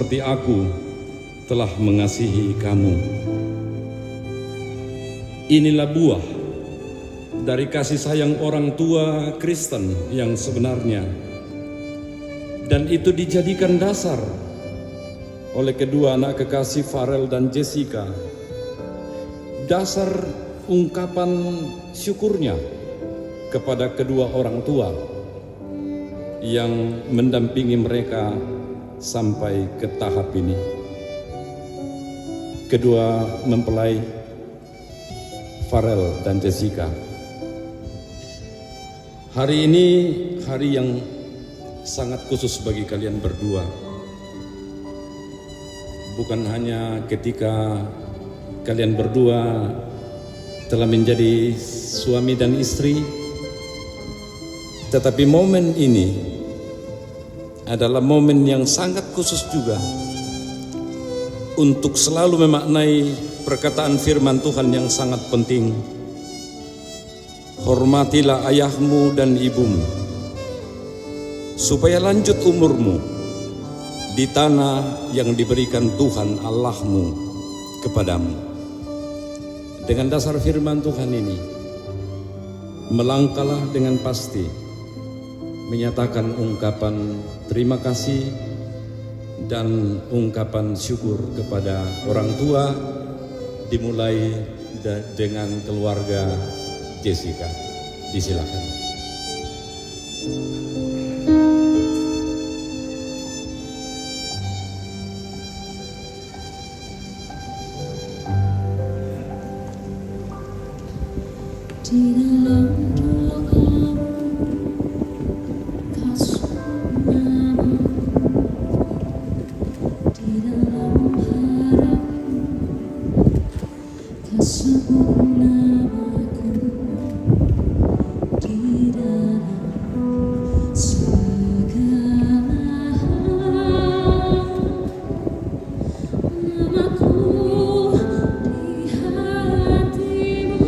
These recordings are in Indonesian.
seperti aku telah mengasihi kamu. Inilah buah dari kasih sayang orang tua Kristen yang sebenarnya, dan itu dijadikan dasar oleh kedua anak kekasih Farel dan Jessica, dasar ungkapan syukurnya kepada kedua orang tua yang mendampingi mereka sampai ke tahap ini. Kedua mempelai Farel dan Jessica, hari ini hari yang sangat khusus bagi kalian berdua. Bukan hanya ketika kalian berdua telah menjadi suami dan istri, tetapi momen ini adalah momen yang sangat khusus juga untuk selalu memaknai perkataan firman Tuhan yang sangat penting. Hormatilah ayahmu dan ibumu, supaya lanjut umurmu di tanah yang diberikan Tuhan Allahmu kepadamu. Dengan dasar firman Tuhan ini, melangkahlah dengan pasti, menyatakan ungkapan terima kasih dan ungkapan syukur kepada orang tua, dimulai dengan keluarga Jessica. Disilakan. Di dalam doamu, kasih namamu, di dalam harapmu, tersebut namaku, di dalam segala hal, namaku di hatimu.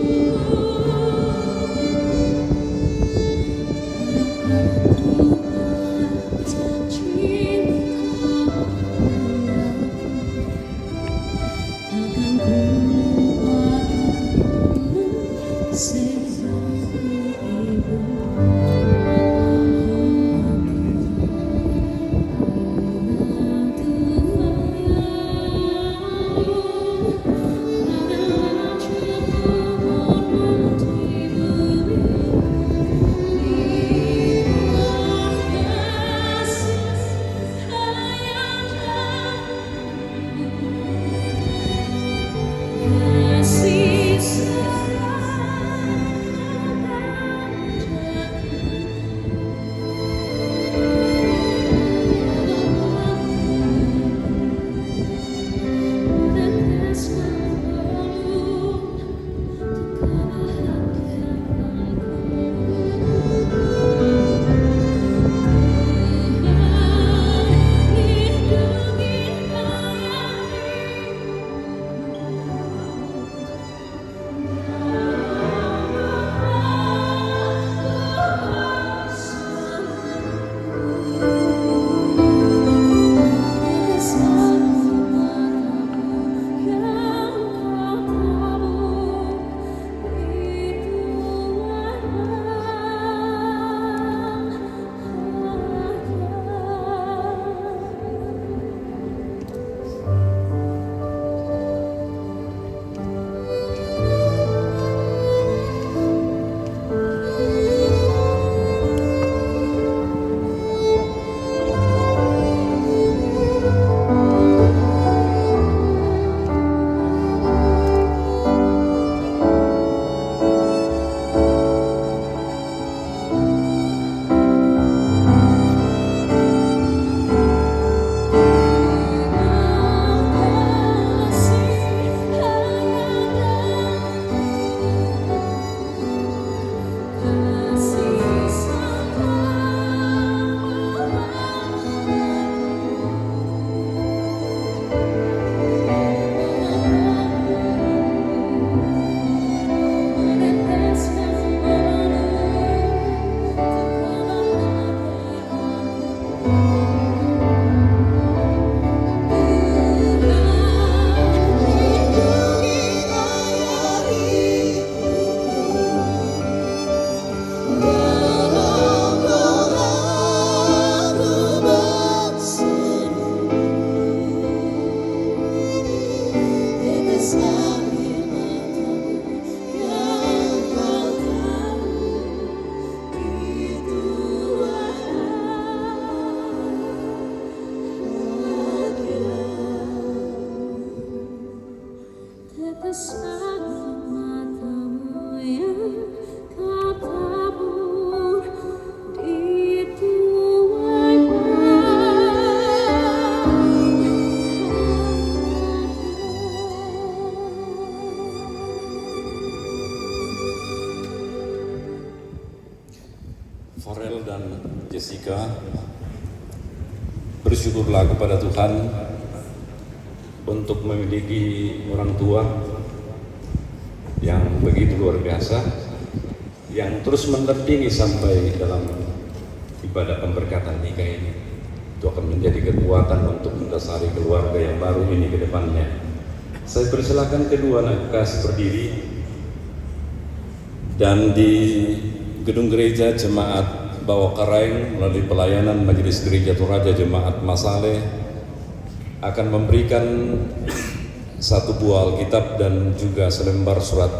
Besar matamu yang kau tabur di tuai Farel dan Jessica, bersyukurlah kepada Tuhan untuk memiliki orang tua yang begitu luar biasa, yang terus mendampingi sampai dalam ibadah pemberkatan nikah ini. Itu akan menjadi kekuatan untuk mendasari keluarga yang baru ini ke depannya. Saya persilakan kedua anak kasih berdiri, dan di gedung gereja Jemaat Bawah Karaeng melalui pelayanan Majelis Gereja Toraja Jemaat Masale akan memberikan satu buah Alkitab dan juga selembar surat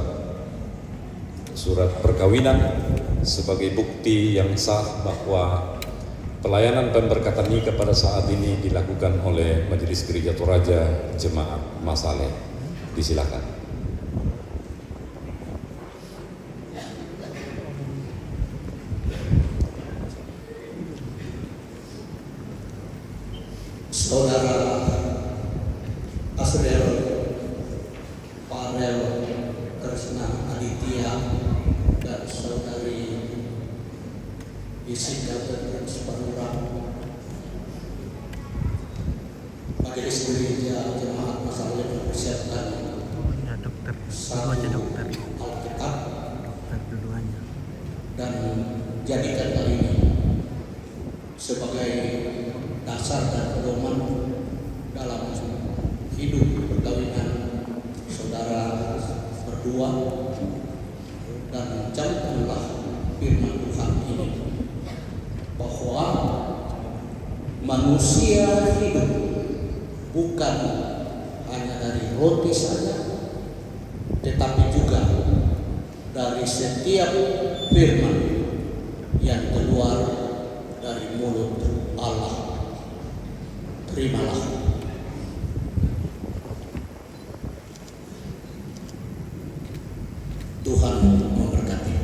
perkawinan sebagai bukti yang sah bahwa pelayanan pemberkatan nikah pada saat ini dilakukan oleh Majelis Gereja Toraja Jemaat Masale. Disilakan. Saudara Asrel Farel Kresna Aditya dan saudari Jessica dan Sepanurang, Majelis Gereja Jemaat Masale mempersiapkan satu Alkitab dan jadikan hal ini sebagai dasar dan pedoman dalam hidup perkawinan saudara berdua, dan camkanlah firman Tuhan ini bahwa manusia hidup bukan hanya dari roti saja, tetapi juga dari setiap firman yang keluar dari mulut Allah. Terimalah. Tuhan memberkati.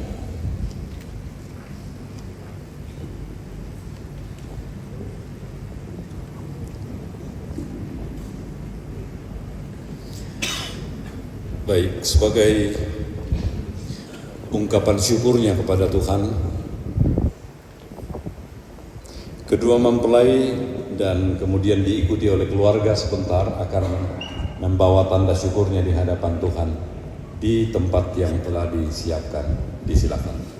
Baik, sebagai ungkapan syukurnya kepada Tuhan, kedua mempelai dan kemudian diikuti oleh keluarga sebentar akan membawa tanda syukurnya di hadapan Tuhan di tempat yang telah disiapkan. Disilakan.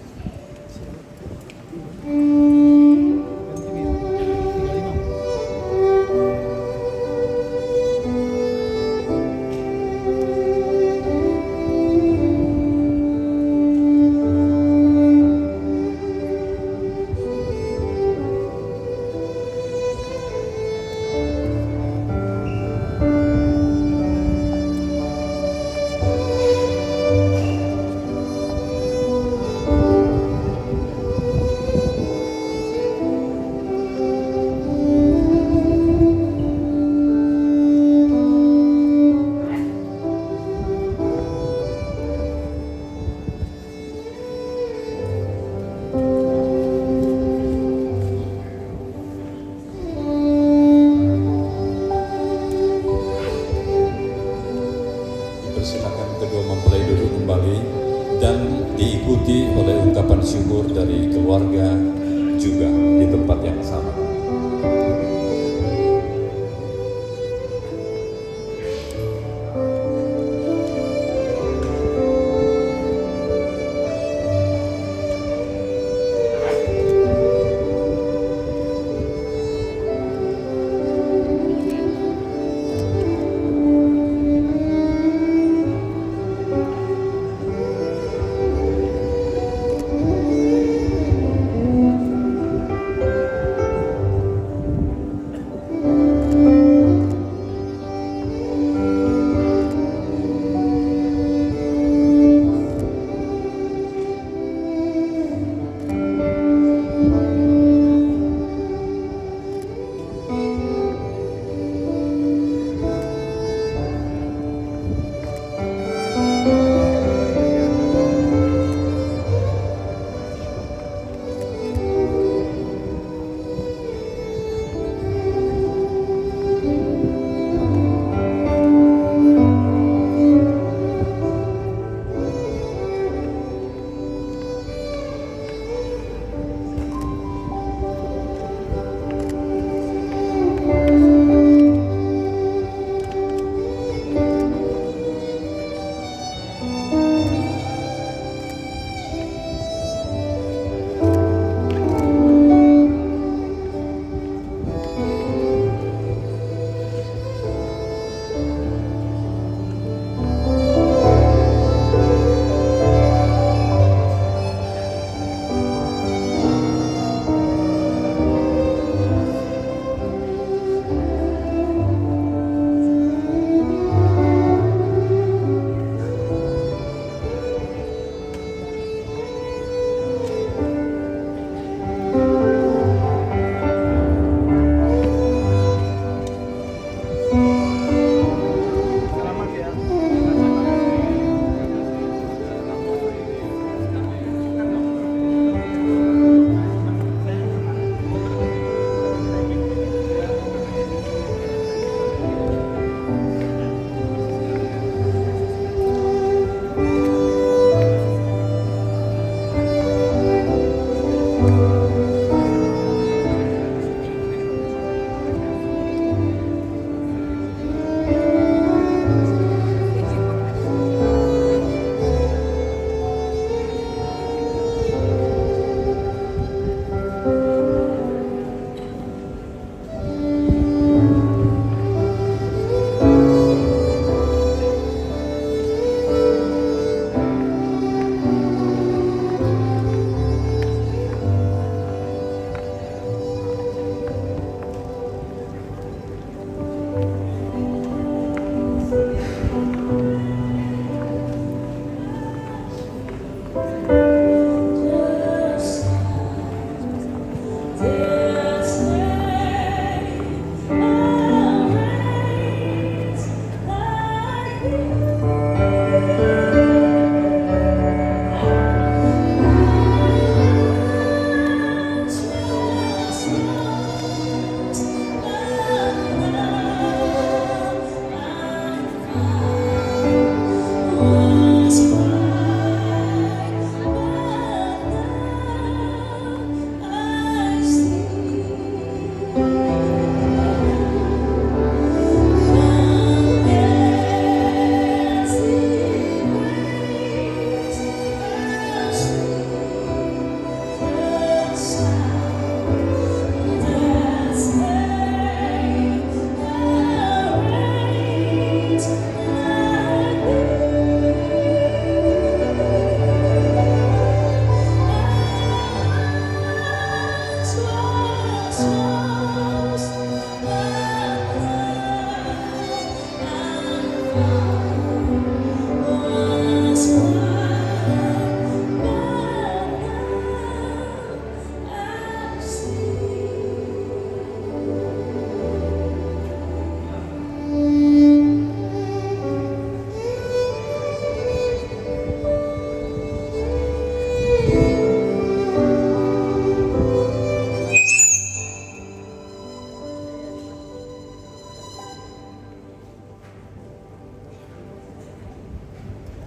Silakan kedua mempelai duduk kembali dan diikuti oleh ungkapan syukur dari keluarga juga di tempat yang sama.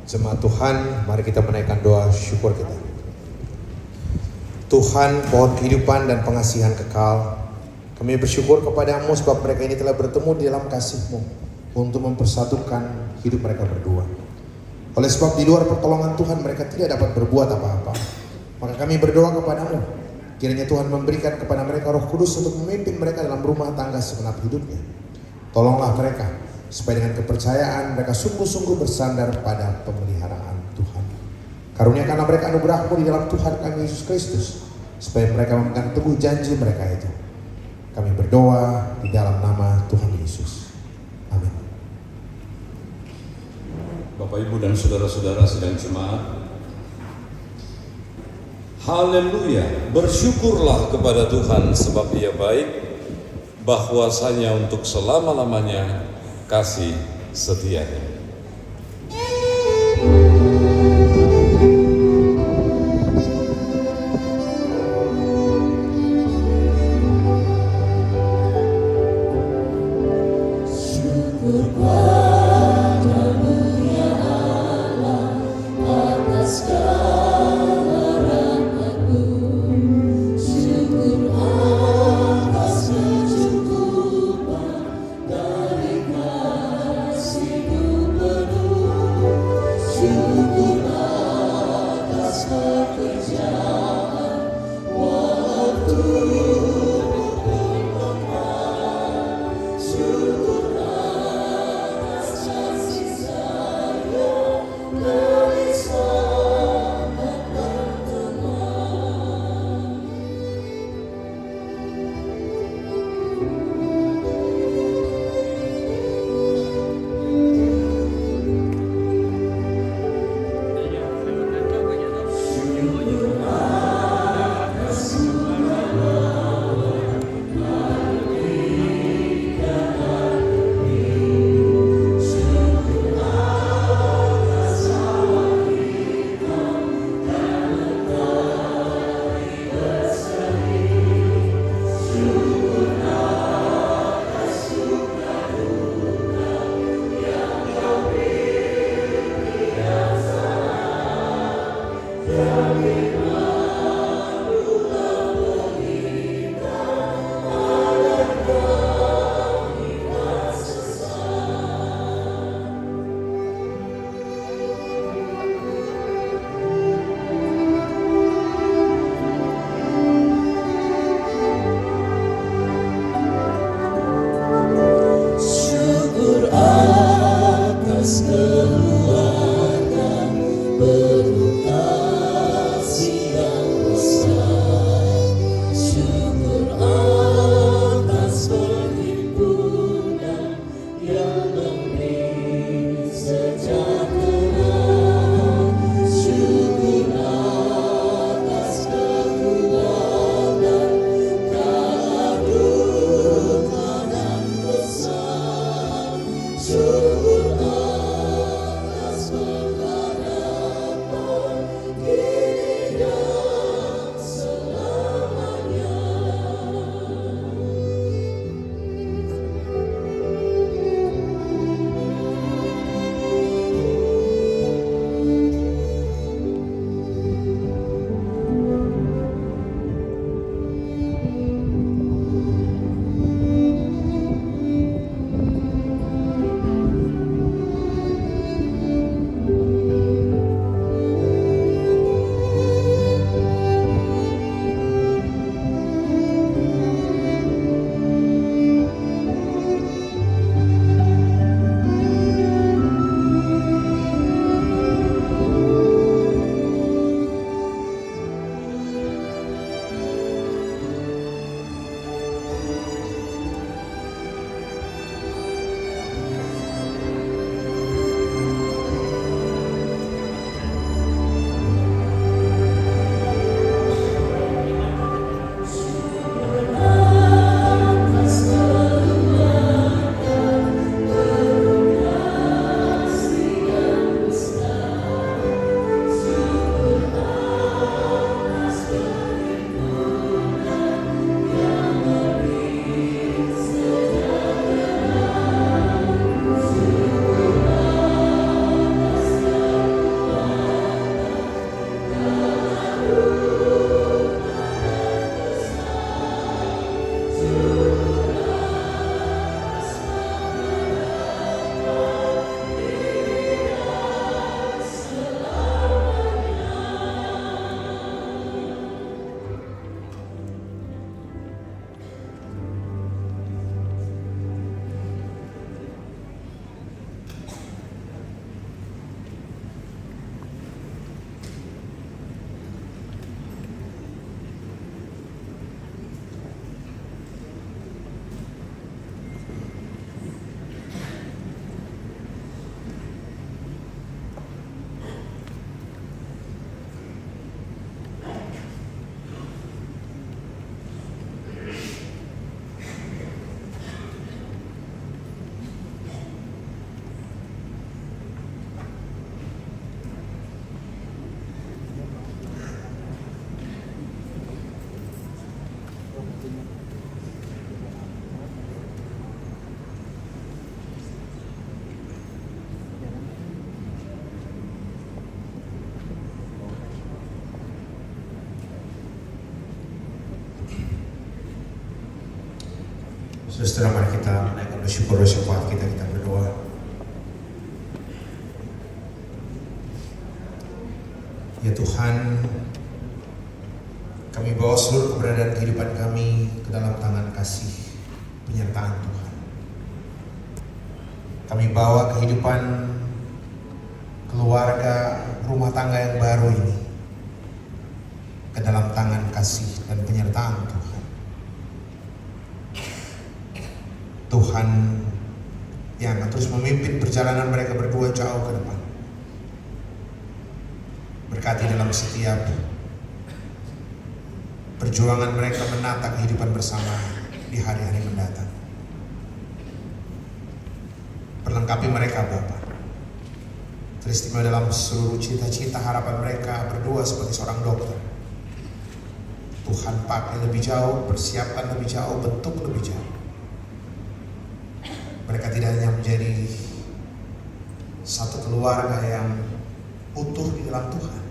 Jemaat Tuhan, mari kita menaikkan doa syukur kita. Tuhan, pohon kehidupan dan pengasihan kekal, kami bersyukur kepadamu sebab mereka ini telah bertemu di dalam kasih-Mu untuk mempersatukan hidup mereka berdua. Oleh sebab di luar pertolongan Tuhan mereka tidak dapat berbuat apa-apa. Maka kami berdoa kepadamu, kiranya Tuhan memberikan kepada mereka Roh Kudus untuk memimpin mereka dalam rumah tangga segenap hidupnya. Tolonglah mereka supaya dengan kepercayaan mereka sungguh-sungguh bersandar pada pemeliharaan Tuhan. Karuniakanlah mereka anugerah-Mu di dalam Tuhan kami Yesus Kristus, supaya mereka memegang teguh janji mereka itu. Kami berdoa di dalam nama Tuhan Yesus. Amin. Bapak, Ibu, dan saudara-saudara sidang jemaat, haleluya, bersyukurlah kepada Tuhan sebab Ia baik, bahwasanya untuk selama-lamanya kasih setianya. Saudara, mari kita menaikkan bersyukur syafaat kita berdoa. Ya Tuhan, kami bawa seluruh keberadaan kehidupan kami ke dalam tangan kasih penyertaan Tuhan. Kami bawa kehidupan keluarga, rumah tangga yang baru ini ke dalam tangan kasih dan penyertaan Tuhan. Tuhan yang akan terus memimpin perjalanan mereka berdua jauh ke depan. Berkati dalam setiap perjuangan mereka menata kehidupan bersama di hari-hari mendatang. Perlengkapi mereka Bapa. Teristimewa dalam seluruh cita-cita harapan mereka berdua sebagai seorang dokter. Tuhan pakai lebih jauh, persiapkan lebih jauh, bentuk lebih jauh. Mereka tidak hanya menjadi satu keluarga yang utuh di dalam Tuhan,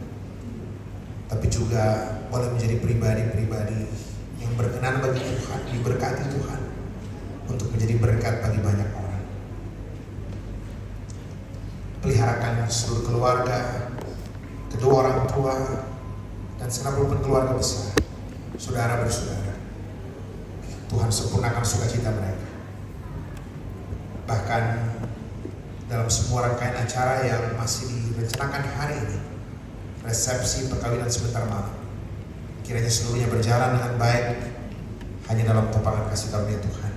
tapi juga boleh menjadi pribadi-pribadi yang berkenan bagi Tuhan, diberkati Tuhan, untuk menjadi berkat bagi banyak orang. Peliharakan seluruh keluarga, kedua orang tua, dan sekalipun keluarga besar, saudara bersaudara. Tuhan sempurnakan sukacita mereka. Bahkan dalam semua rangkaian acara yang masih direncanakan hari ini, resepsi perkawinan sebentar malam, kiranya seluruhnya berjalan dengan baik hanya dalam topangan kasih karunia Tuhan.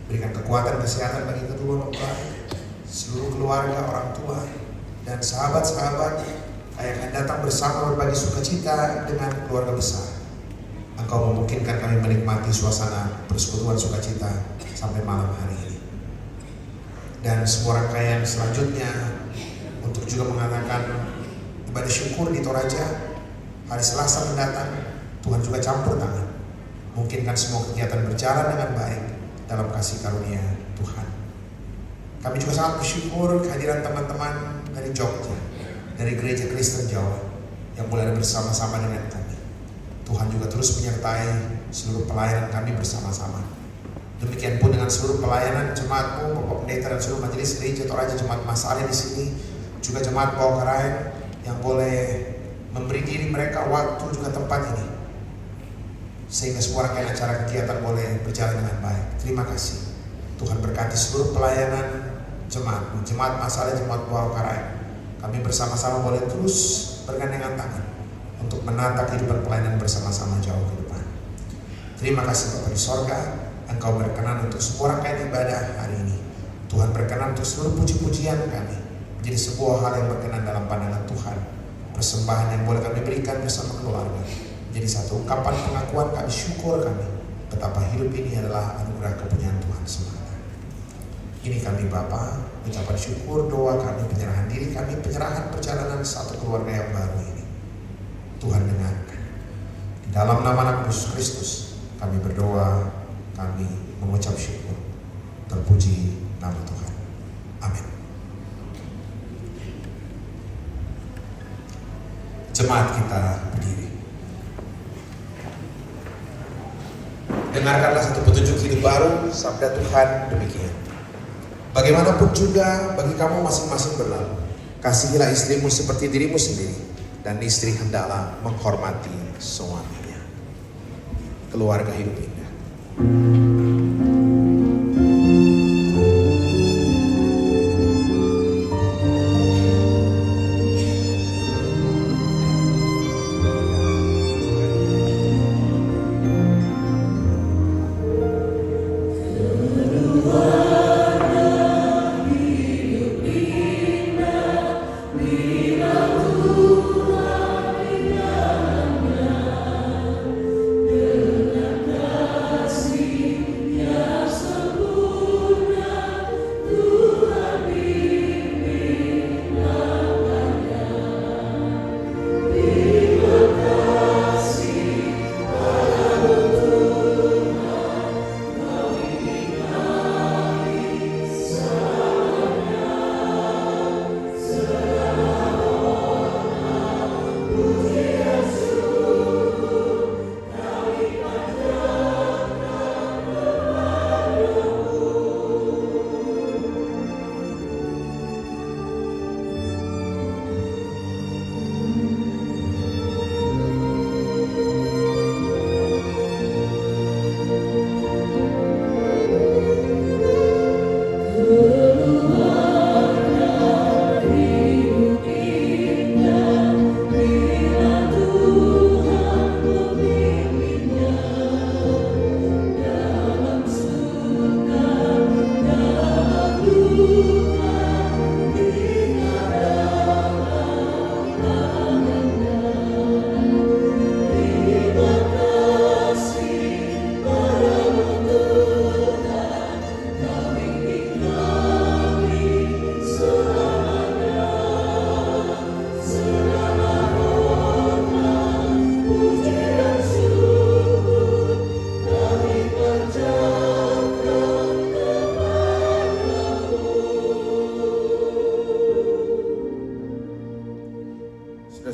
Berikan kekuatan kesehatan bagi kedua mempelai, seluruh keluarga, orang tua, dan sahabat-sahabat yang akan datang bersama berbagi sukacita dengan keluarga besar. Engkau memungkinkan kami menikmati suasana persekutuan sukacita sampai malam hari ini. Dan semua rangkaian selanjutnya untuk juga mengadakan ibadah syukur di Toraja hari Selasa mendatang, Tuhan juga campur tangan, mungkinkan semua kegiatan berjalan dengan baik dalam kasih karunia Tuhan. Kami juga sangat bersyukur kehadiran teman-teman dari Jogja, dari Gereja Kristen Jawa yang boleh ada bersama-sama dengan kami. Tuhan juga terus menyertai seluruh pelayanan kami bersama-sama. Demikian pun dengan seluruh pelayanan jemaatmu, Bapak Pendeta dan seluruh majelis gereja Toraja, jemaat Mas Ali di sini, juga jemaat Bawakaraeng yang boleh memberi diri mereka waktu juga tempat ini, sehingga semua rangkaian acara kegiatan boleh berjalan dengan baik. Terima kasih. Tuhan berkati seluruh pelayanan jemaatmu, jemaat Mas Ali, jemaat Bawakaraeng. Kami bersama-sama boleh terus bergandengan tangan untuk menata kehidupan pelayanan bersama-sama jauh ke depan. Terima kasih Bapa di sorga, Engkau berkenan untuk semua rangkaian ibadah hari ini. Tuhan berkenan untuk seluruh puji-pujian kami menjadi sebuah hal yang berkenan dalam pandangan Tuhan. Persembahan yang boleh kami berikan bersama keluarga menjadi satu ungkapan pengakuan kami, syukur kami betapa hidup ini adalah anugerah kepunyaan Tuhan semata. Ini kami Bapa, ucapan syukur, doa kami, penyerahan diri kami, penyerahan perjalanan satu keluarga yang baru ini. Tuhan dengarkan. Di dalam nama Anak Yesus Kristus kami berdoa, kami mengucap syukur. Terpuji nama Tuhan. Amin. Jemaat kita berdiri. Dengarkanlah satu petunjuk hidup baru, sabda Tuhan demikian. Bagaimanapun juga bagi kamu masing-masing berlalu, kasihilah istrimu seperti dirimu sendiri, dan istri hendaklah menghormati suaminya. Keluarga hidup indah.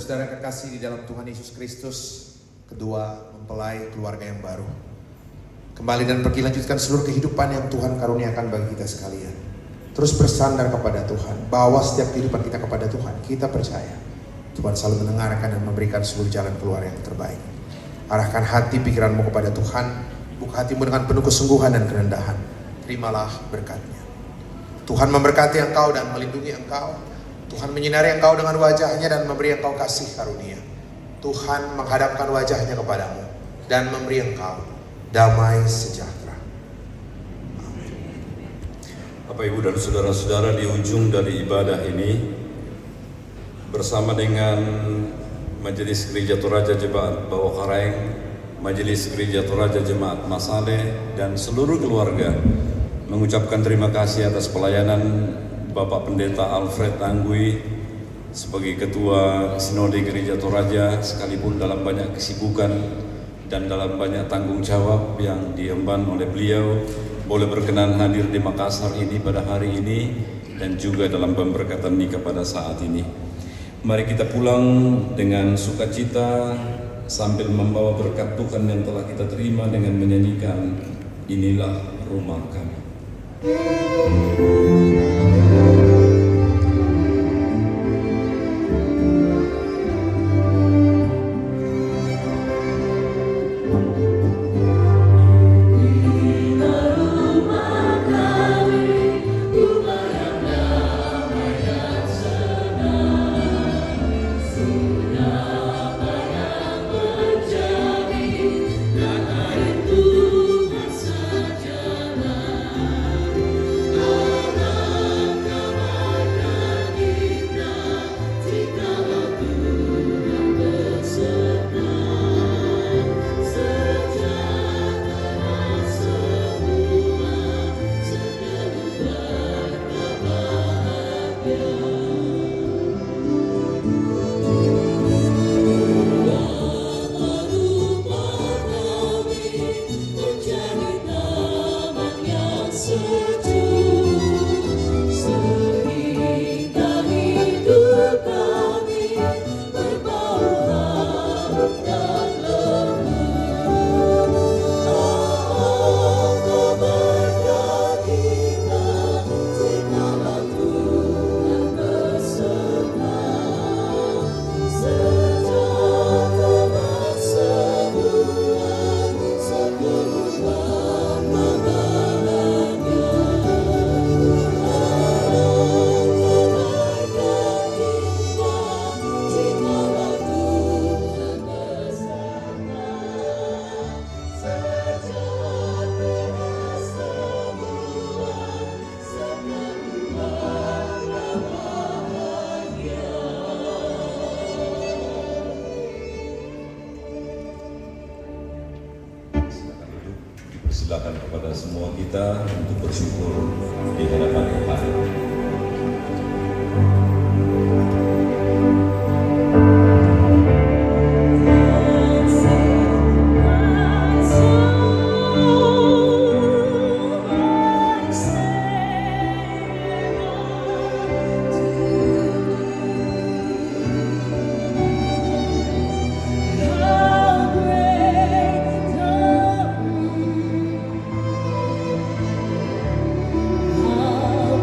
Saudara-saudara kekasih di dalam Tuhan Yesus Kristus, kedua mempelai keluarga yang baru. Kembali dan pergi lanjutkan seluruh kehidupan yang Tuhan karuniakan bagi kita sekalian. Terus bersandar kepada Tuhan, bawa setiap kehidupan kita kepada Tuhan. Kita percaya Tuhan selalu mendengarkan dan memberikan seluruh jalan keluar yang terbaik. Arahkan hati pikiranmu kepada Tuhan, buka hatimu dengan penuh kesungguhan dan kerendahan. Terimalah berkat-Nya. Tuhan memberkati engkau dan melindungi engkau. Tuhan menyinari engkau dengan wajah-Nya dan memberi engkau kasih karunia. Tuhan menghadapkan wajah-Nya kepadamu dan memberi engkau damai sejahtera. Amin. Bapak, Ibu, dan saudara-saudara, di ujung dari ibadah ini, bersama dengan Majelis Gereja Toraja Jemaat Bawakaraeng, Majelis Gereja Toraja Jemaat Masale, dan seluruh keluarga, mengucapkan terima kasih atas pelayanan Bapak Pendeta Alfred Tanggui sebagai Ketua Sinode Gereja Toraja, sekalipun dalam banyak kesibukan dan dalam banyak tanggung jawab yang diemban oleh beliau, boleh berkenan hadir di Makassar ini pada hari ini dan juga dalam pemberkatan nikah pada saat ini. Mari kita pulang dengan sukacita sambil membawa berkat Tuhan yang telah kita terima dengan menyanyikan Inilah Rumah Kami. Silakan kepada semua kita untuk bersyukur di hadapan Tuhan. How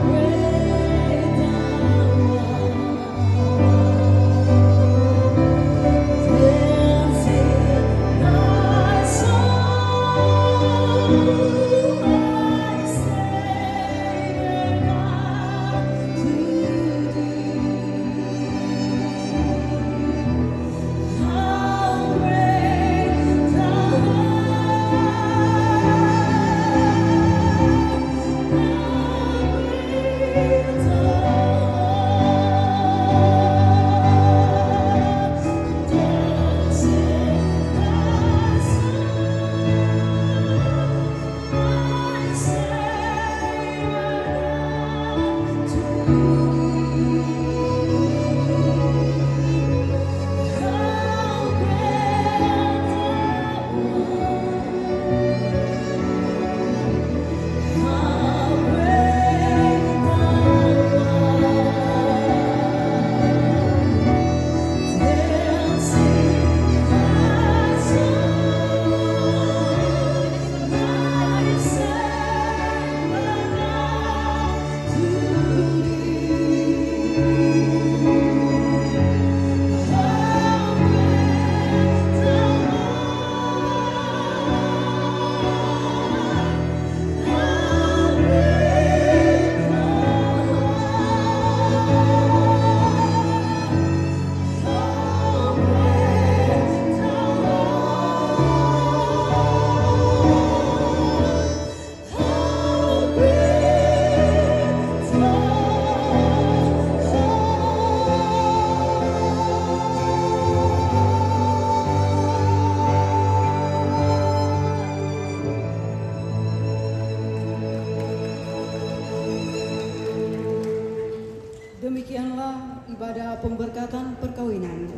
kepada pemberkatan perkawinan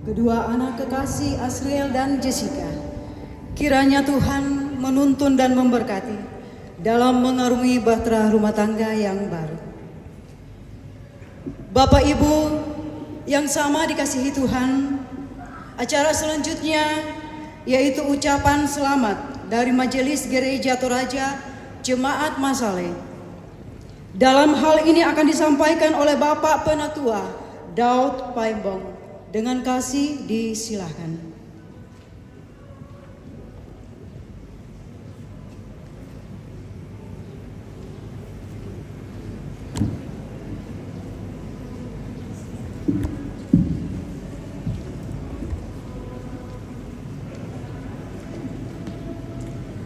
kedua anak kekasih Asriel dan Jessica. Kiranya Tuhan menuntun dan memberkati dalam mengarungi bahtera rumah tangga yang baru. Bapak Ibu yang sama dikasihi Tuhan, acara selanjutnya yaitu ucapan selamat dari Majelis Gereja Toraja Jemaat Masale. Dalam hal ini akan disampaikan oleh Bapak Penatua Daud Paimbong. Dengan kasih disilahkan.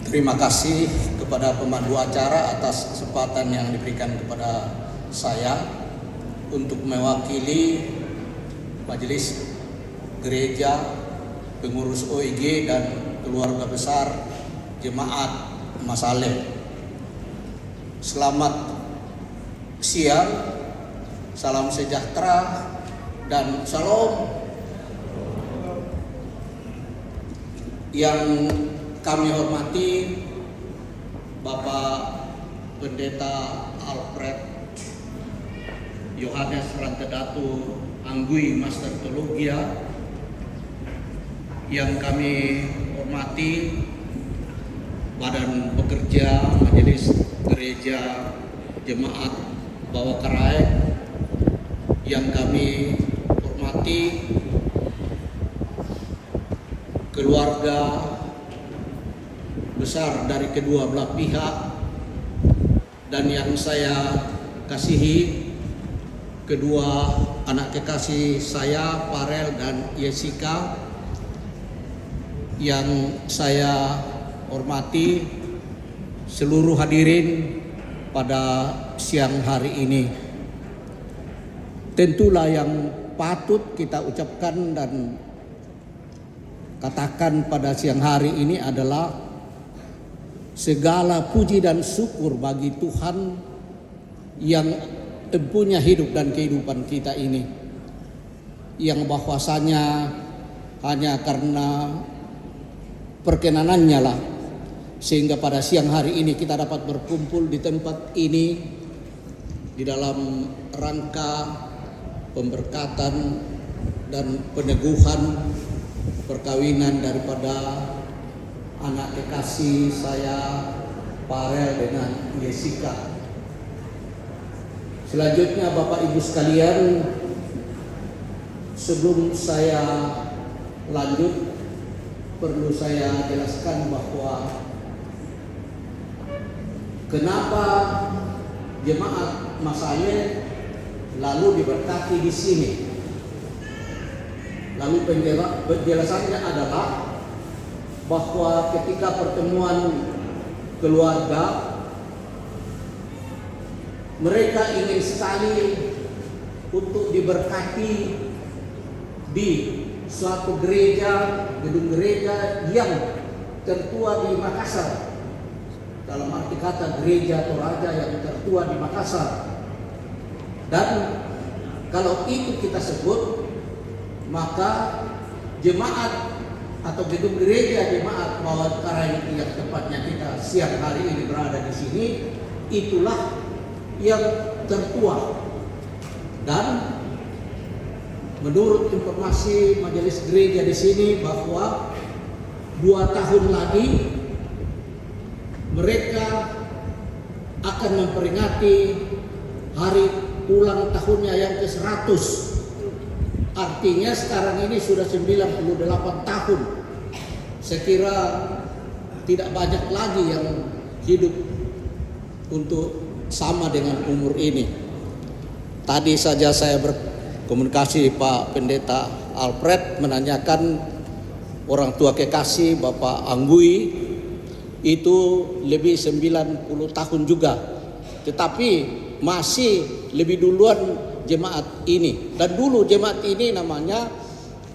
Terima kasih kepada pemandu acara atas kesempatan yang diberikan kepada saya untuk mewakili Majelis Gereja, pengurus OIG dan keluarga besar Jemaat Masale. Selamat siang, salam sejahtera dan shalom yang kami hormati Bapak Pendeta Alfred Yohanes Rantedatu Anggui Master Teologia, yang kami hormati Badan Pekerja Majelis Gereja Jemaat Bawakarai, yang kami hormati keluarga besar dari kedua belah pihak, dan yang saya kasihi kedua anak kekasih saya, Parel dan Jessica, yang saya hormati seluruh hadirin pada siang hari ini. Tentulah yang patut kita ucapkan dan katakan pada siang hari ini adalah segala puji dan syukur bagi Tuhan yang empunya hidup dan kehidupan kita ini, yang bahwasanya hanya karena perkenanannya lah sehingga pada siang hari ini kita dapat berkumpul di tempat ini di dalam rangka pemberkatan dan peneguhan perkawinan daripada anak kekasih saya, Parel dengan Jessica. Selanjutnya Bapak Ibu sekalian, sebelum saya lanjut, perlu saya jelaskan bahwa kenapa Jemaat Masale lalu diberkati di sini. Lalu penjelasannya adalah bahwa ketika pertemuan keluarga, mereka ingin sekali untuk diberkati di suatu gereja, gedung gereja yang tertua di Makassar. Dalam arti kata gereja Toraja yang tertua di Makassar. Dan kalau itu kita sebut, maka jemaat atau gedung gereja Jemaat Bawakarai yang tepatnya kita siang hari ini berada di sini, itulah yang tertua. Dan menurut informasi majelis gereja di sini bahwa 2 tahun lagi mereka akan memperingati hari ulang tahunnya yang ke-100. Artinya sekarang ini sudah 98 tahun. Saya kira tidak banyak lagi yang hidup untuk sama dengan umur ini. Tadi saja saya berkomunikasi Pak Pendeta Alfred menanyakan orang tua kekasih Bapak Anggui itu lebih 90 tahun juga, tetapi masih lebih duluan jemaat ini. Dan dulu jemaat ini namanya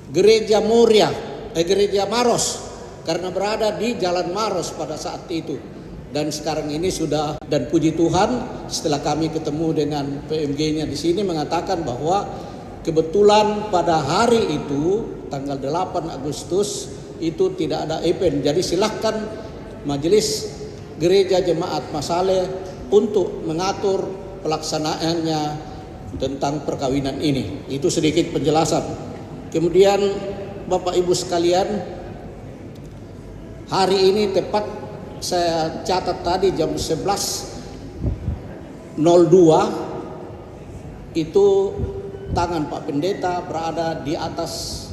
Gereja Moria, Gereja Maros, karena berada di Jalan Maros pada saat itu. Dan sekarang ini sudah, dan puji Tuhan setelah kami ketemu dengan PMG-nya di sini mengatakan bahwa kebetulan pada hari itu tanggal 8 Agustus itu tidak ada event. Jadi silahkan Majelis Gereja Jemaat Masaleh untuk mengatur pelaksanaannya tentang perkawinan ini. Itu sedikit penjelasan. Kemudian Bapak Ibu sekalian, hari ini tepat saya catat tadi jam 11.02 itu tangan Pak Pendeta berada di atas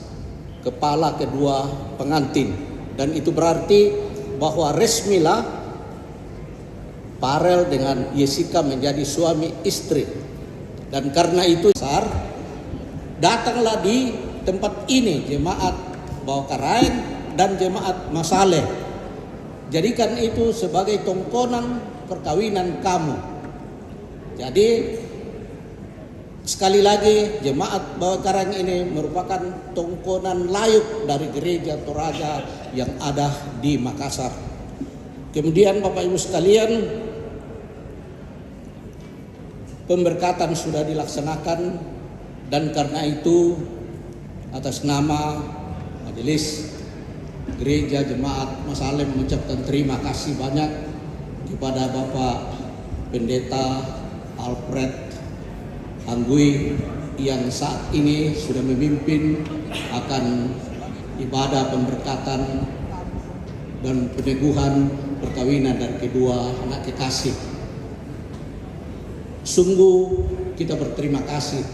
kepala kedua pengantin, dan itu berarti bahwa resmilah Parel dengan Yesika menjadi suami istri. Dan karena itu datanglah di tempat ini jemaat Bawah Karaeng dan jemaat Masaleh. Jadikan itu sebagai tongkonan perkawinan kamu. Jadi sekali lagi jemaat Bawah Karaeng ini merupakan tongkonan layuk dari gereja Toraja yang ada di Makassar. Kemudian Bapak Ibu sekalian, pemberkatan sudah dilaksanakan, dan karena itu atas nama Majelis Gereja Jemaat Masaleh mengucapkan terima kasih banyak kepada Bapak Pendeta Alfred Anggui yang saat ini sudah memimpin akan ibadah pemberkatan dan peneguhan perkawinan dari kedua anak kekasih. Sungguh kita berterima kasih.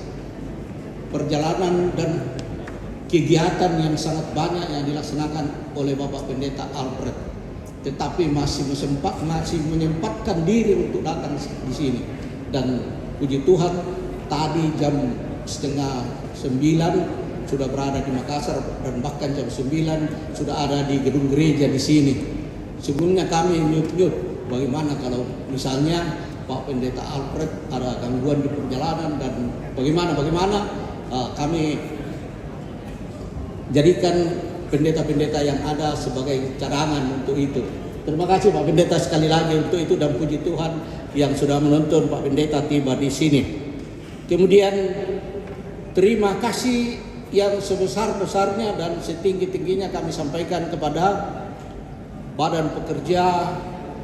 Perjalanan dan kegiatan yang sangat banyak yang dilaksanakan oleh Bapak Pendeta Alfred, tetapi masih menyempatkan diri untuk datang di sini. Dan puji Tuhan, tadi jam 8:30 sudah berada di Makassar, dan bahkan jam 9 sudah ada di gedung gereja di sini. Sebelumnya kami nyut-nyut bagaimana kalau misalnya Pak Pendeta Alfred ada gangguan di perjalanan dan bagaimana kami jadikan pendeta-pendeta yang ada sebagai cadangan untuk itu. Terima kasih Pak Pendeta sekali lagi untuk itu, dan puji Tuhan yang sudah menuntun Pak Pendeta tiba di sini. Kemudian terima kasih yang sebesar-besarnya dan setinggi-tingginya kami sampaikan kepada Badan Pekerja,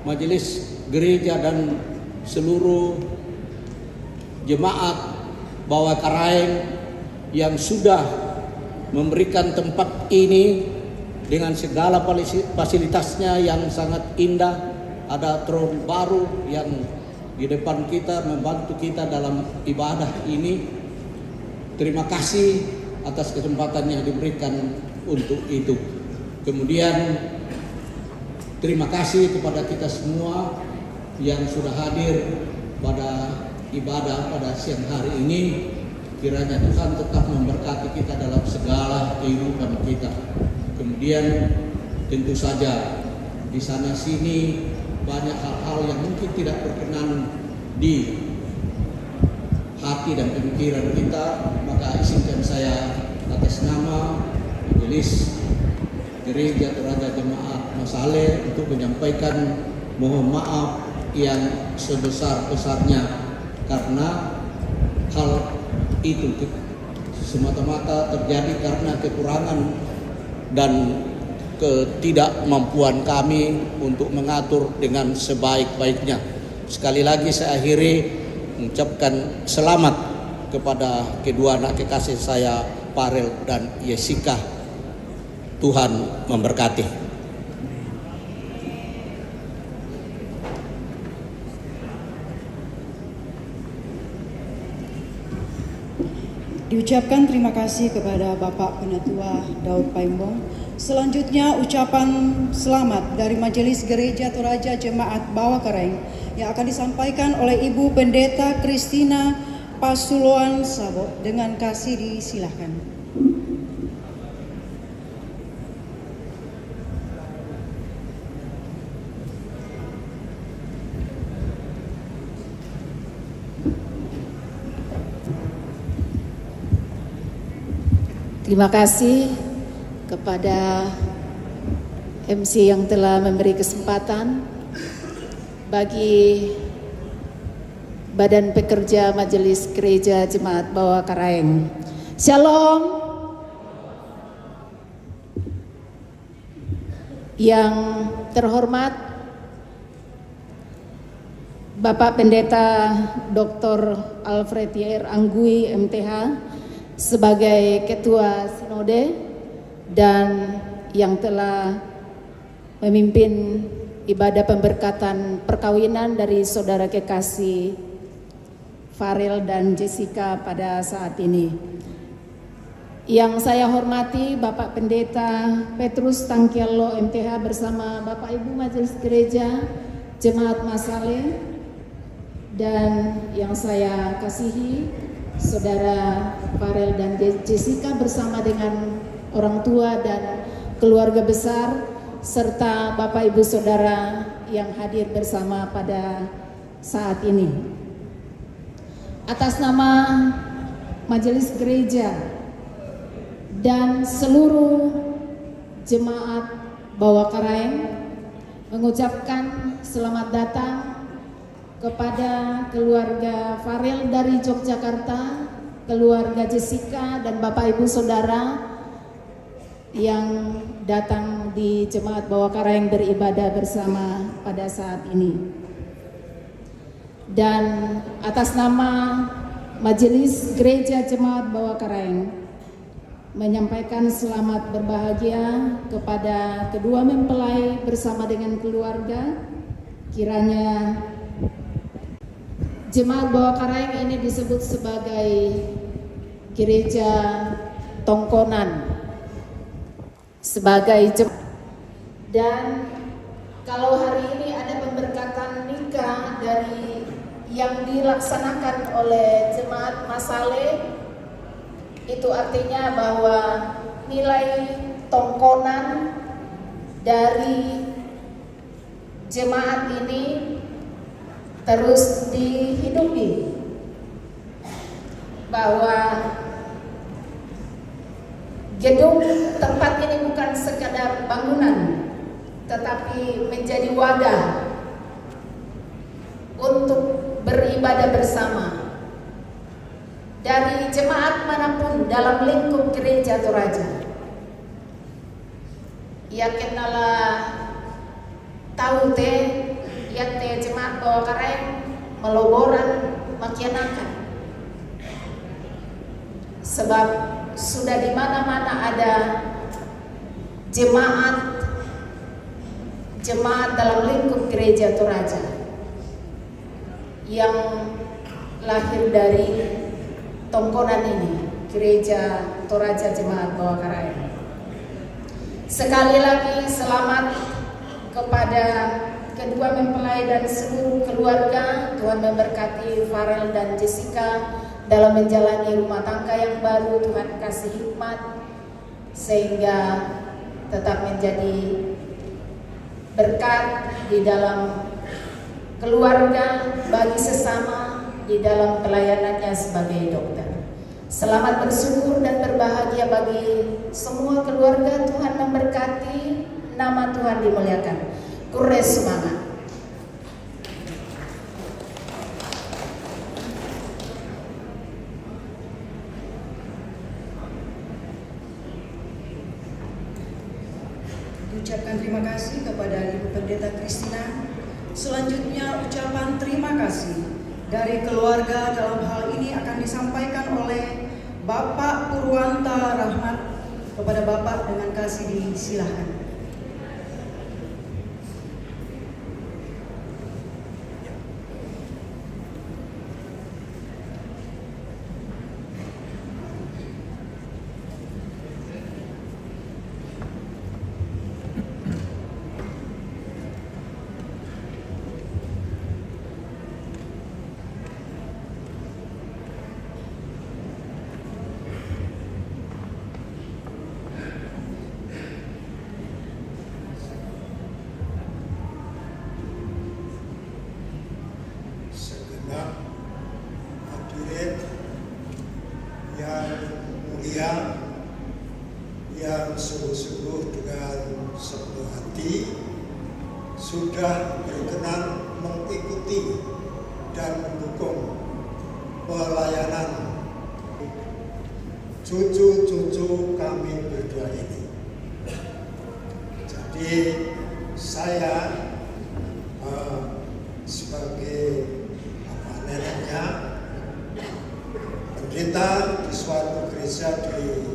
Majelis Gereja, dan seluruh jemaat Bawah Karaeng yang sudah memberikan tempat ini dengan segala fasilitasnya yang sangat indah. Ada throne baru yang di depan kita membantu kita dalam ibadah ini. Terima kasih atas kesempatan yang diberikan untuk itu. Kemudian terima kasih kepada kita semua yang sudah hadir pada ibadah pada siang hari ini. Kiranya Tuhan tetap memberkati kita dalam segala kehidupan kita. Kemudian tentu saja di sana sini banyak hal-hal yang mungkin tidak berkenan di hati dan pemikiran kita, maka izinkan saya atas nama Majelis Gereja Toraja Jemaat Masaleh untuk menyampaikan mohon maaf yang sebesar-besarnya, karena hal itu semata-mata terjadi karena kekurangan dan ketidakmampuan kami untuk mengatur dengan sebaik-baiknya. Sekali lagi saya akhiri mengucapkan selamat kepada kedua anak kekasih saya, Parel dan Yesika. Tuhan memberkati. Diucapkan terima kasih kepada Bapak Penatua Daud Paimbong. Selanjutnya ucapan selamat dari Majelis Gereja Toraja Jemaat Bawah Karaeng yang akan disampaikan oleh Ibu Pendeta Christina Pasuloan Sabo. Dengan kasih disilahkan. Terima kasih kepada MC yang telah memberi kesempatan bagi Badan Pekerja Majelis Gereja Jemaat Bawah Karaeng. Shalom. Yang terhormat Bapak Pendeta Dr. Alfred Yair Anggui MTH sebagai Ketua Sinode dan yang telah memimpin ibadah pemberkatan perkawinan dari saudara kekasih Farel dan Jessica pada saat ini. Yang saya hormati Bapak Pendeta Petrus Tangkielo MTH bersama Bapak Ibu Majelis Gereja Jemaat Masale, dan yang saya kasihi Saudara Farel dan Jessica bersama dengan orang tua dan keluarga besar serta Bapak Ibu Saudara yang hadir bersama pada saat ini. Atas nama Majelis Gereja dan seluruh jemaat Bawah Karaeng mengucapkan selamat datang kepada keluarga Farel dari Yogyakarta, keluarga Jessica dan Bapak Ibu Saudara yang datang di Jemaat Bawah Karaeng beribadah bersama pada saat ini. Dan atas nama Majelis Gereja Jemaat Bawah Karaeng menyampaikan selamat berbahagia kepada kedua mempelai bersama dengan keluarga. Kiranya Jemaat Bawah Karaeng ini disebut sebagai Gereja Tongkonan sebagai dan kalau hari ini ada pemberkatan nikah dari yang dilaksanakan oleh Jemaat Masale, itu artinya bahwa nilai tongkonan dari jemaat ini terus dihidupi, bahwa gedung tempat ini bukan sekadar bangunan tetapi menjadi wadah untuk beribadah bersama dari jemaat manapun dalam lingkup gereja Toraja. Ya kenalah tahu teh ya teh jemaat Bawah Karaeng meloboran makianakan, sebab sudah di mana-mana ada jemaat dalam lingkup gereja Toraja yang lahir dari tongkonan ini, Gereja Toraja Jemaat Bawah Karaeng. Sekali lagi selamat kepada kedua mempelai dan seluruh keluarga. Tuhan memberkati Farel dan Jessica dalam menjalani rumah tangga yang baru. Tuhan kasih hikmat sehingga tetap menjadi berkat di dalam keluarga, bagi sesama, di dalam pelayanannya sebagai dokter. Selamat bersyukur dan berbahagia bagi semua keluarga. Tuhan memberkati, nama Tuhan dimuliakan. Kure semangat. Ucapkan terima kasih kepada Ibu Pendeta Kristina. Selanjutnya ucapan terima kasih dari keluarga dalam hal ini akan disampaikan oleh Bapak Purwanta Rahmat. Kepada Bapak dengan kasih disilahkan. Hadirin yang mulia, yang sungguh-sungguh dengan sepenuh hati sudah berkenan mengikuti dan mendukung pelayanan cucu-cucu kami berdua ini. Jadi saya sebagai neneknya, pendeta di suatu gereja di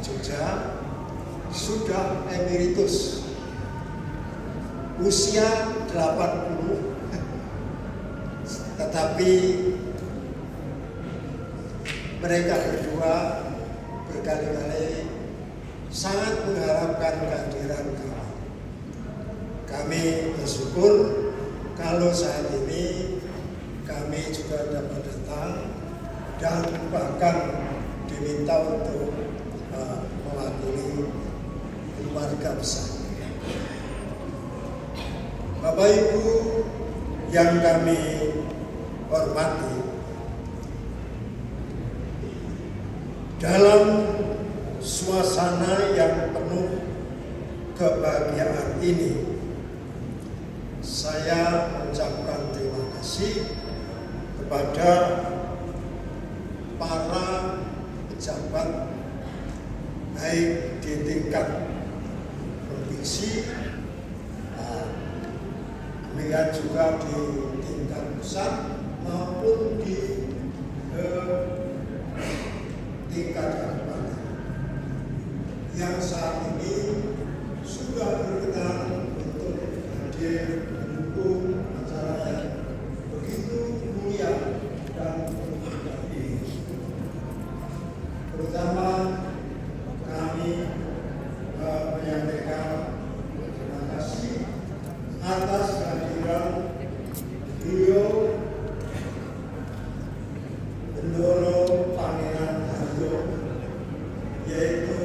Jogja, sudah emeritus, usia 80, tetapi mereka berdua berkali-kali sangat mengharapkan kehadiran kami. Kami bersyukur kalau saat ini kami juga dapat datang dan bahkan diminta untuk mewakili keluarga besar. Bapak Ibu yang kami hormati, dalam suasana yang penuh kebahagiaan ini, saya mengucapkan terima kasih kepada para pejabat baik di tingkat provinsi, demikian juga di tingkat pusat maupun di tingkat kabupaten yang saat ini sudah berkenan untuk hadir mendukung acara yang begitu mulia dan berharga ini. Terutama kami menyampaikan terima kasih atas kehadiran beliau Bendoro Pangeran Haryo, yaitu